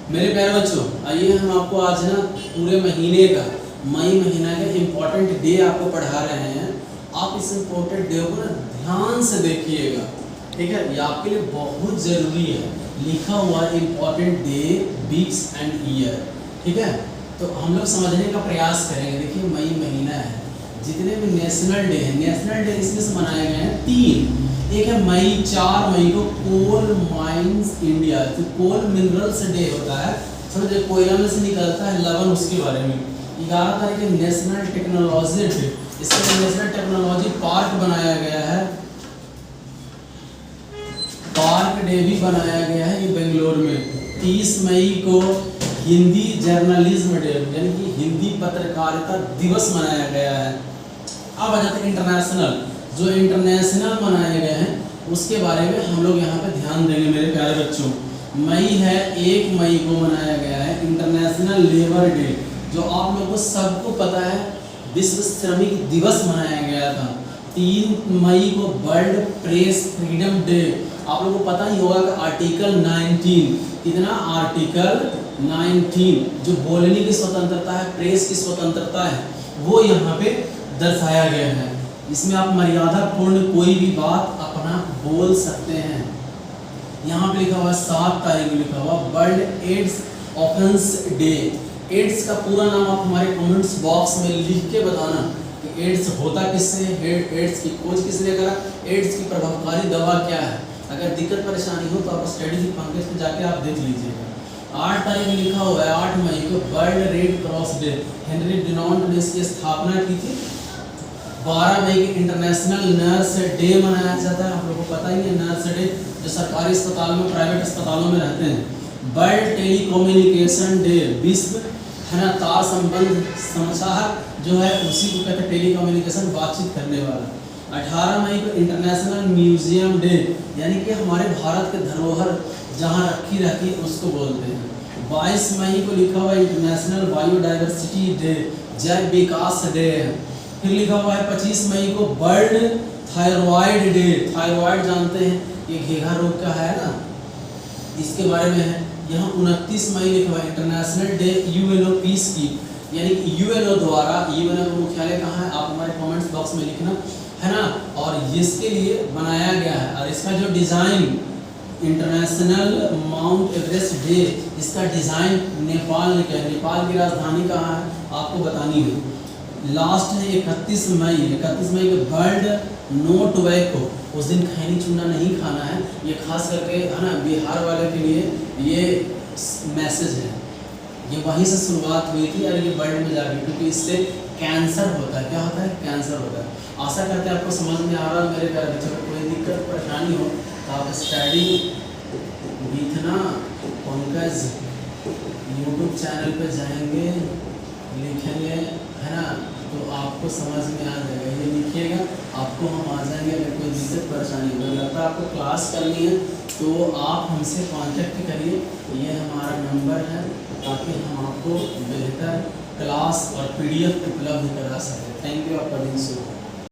मेरे प्यारे बच्चों, आइए हम आपको आज ना पूरे महीने का मई महीना का इम्पोर्टेंट डे आपको पढ़ा रहे हैं। आप इस इम्पोर्टेंट डे को ना ध्यान से देखिएगा, ठीक है। ये आपके लिए बहुत ज़रूरी है। लिखा हुआ important day, weeks and year, ठीक है। तो हम लोग समझने का प्रयास करेंगे। देखिए मई महीना है, जितने भी नेशनल डे हैं, नेशनल डे इसमें से मनाए गए हैं 3। एक है मई 4 मई को कोल माइंस इंडिया, तो कोल मिनरल्स डे होता है, समझे, कोयला में से निकलता है लवण, उसके बारे में। 11 तारीख को नेशनल टेक्नोलॉजी डे, इसमें नेशनल टेक्नोलॉजी पार्क बनाया गया है, पार्क डे भी बनाया गया है ये बेंगलोर में। 30 मई को हिंदी जर्नलिज्म डे, यानी कि हिंदी पत्रकारिता दिवस मनाया गया है। अब आ जाते हैं इंटरनेशनल, जो इंटरनेशनल मनाए गए हैं उसके बारे में हम लोग यहाँ पे ध्यान देंगे मेरे प्यारे बच्चों। मई है 1 मई को मनाया गया है इंटरनेशनल लेबर डे, जो आप लोगों को सबको पता है विश्व श्रमिक दिवस मनाया गया था। 3 मई को वर्ल्ड प्रेस फ्रीडम डे, आप लोगों को पता ही होगा कि आर्टिकल 19, कितना आर्टिकल 19 जो बोलने की स्वतंत्रता है, प्रेस की स्वतंत्रता है, वो यहाँ पे दर्शाया गया है। इसमें आप मर्यादा पूर्ण कोई भी बात अपना बोल सकते हैं। यहाँ पे लिखा हुआ 7 तारीख को लिखा हुआ world AIDS offence day. AIDS का पूरा नाम आप हमारे कमेंट्स बॉक्स में लिख के बताना कि एड्स होता किससे, एड्स की खोज किसने करा, एड्स की प्रभावकारी दवा क्या है। अगर दिक्कत परेशानी हो तो आप स्टडी की पंक्ति पे जाके आप देख लीजिएगा। 8 तारीख में लिखा हुआ है 8 मई को world red cross day, Henry Dunant ने इसकी स्थापना की थी। 12 मई की इंटरनेशनल नर्स डे मनाया जाता है, आप लोगों को पता ही है नर्स डे, जो सरकारी अस्पताल में, प्राइवेट अस्पतालों में रहते हैं। वर्ल्ड टेलीकम्युनिकेशन डे, विश्व है ना तार संबंध समाचार जो है उसी को कहते हैं टेलीकम्युनिकेशन, बातचीत करने वाला। 18 मई को इंटरनेशनल म्यूजियम डे, यानी कि हमारे भारत के धरोहर जहाँ रखी रहती है उसको बोलते हैं। 22 मई को लिखा हुआ इंटरनेशनल बायोडाइवर्सिटी डे, जैव विकास डे। फिर लिखा हुआ है 25 मई को वर्ल्ड थायराइड डे, थायराइड जानते हैं ये घेघा रोग का है ना, इसके बारे में है। यहाँ 29 मई लिखा हुआ है इंटरनेशनल डे यूएनओ पीस की, यानी कि यूएनओ द्वारा, यूएनओ का मुख्यालय कहाँ है आप हमारे कमेंट्स बॉक्स में लिखना है ना, और इसके लिए बनाया गया है। और इसका जो design international mount Everest day, इसका डिज़ाइन नेपाल ने किया है। नेपाल की राजधानी कहाँ है आपको बतानी है। लास्ट है 31 मई, 31 मई को वर्ल्ड नो टोबैको, उस दिन खैनी चूना नहीं खाना है। ये खास करके है ना बिहार वाले के लिए ये मैसेज है, ये वहीं से शुरुआत हुई थी और ये वर्ल्ड में जाके, क्योंकि इससे कैंसर होता है। क्या होता है? कैंसर होता है। आशा करते हैं आपको समझ में आ रहा है मेरे प्यारे बच्चों। कोई दिक्कत परेशानी हो तो आप स्टडी विथ ना पंकज यूट्यूब चैनल पे जाएंगे, लिखेंगे है ना, तो आपको समझ में आ जाएगा। ये लिखिएगा, आपको हम आ जाएंगे। अगर कोई दिक्कत परेशानी हो, लगता है आपको क्लास करनी है तो आप हमसे कांटेक्ट करिए, ये हमारा नंबर है, ताकि हम आपको बेहतर क्लास और पीडीएफ उपलब्ध करा सकें। थैंक यू, आपका दिन शुभ हो।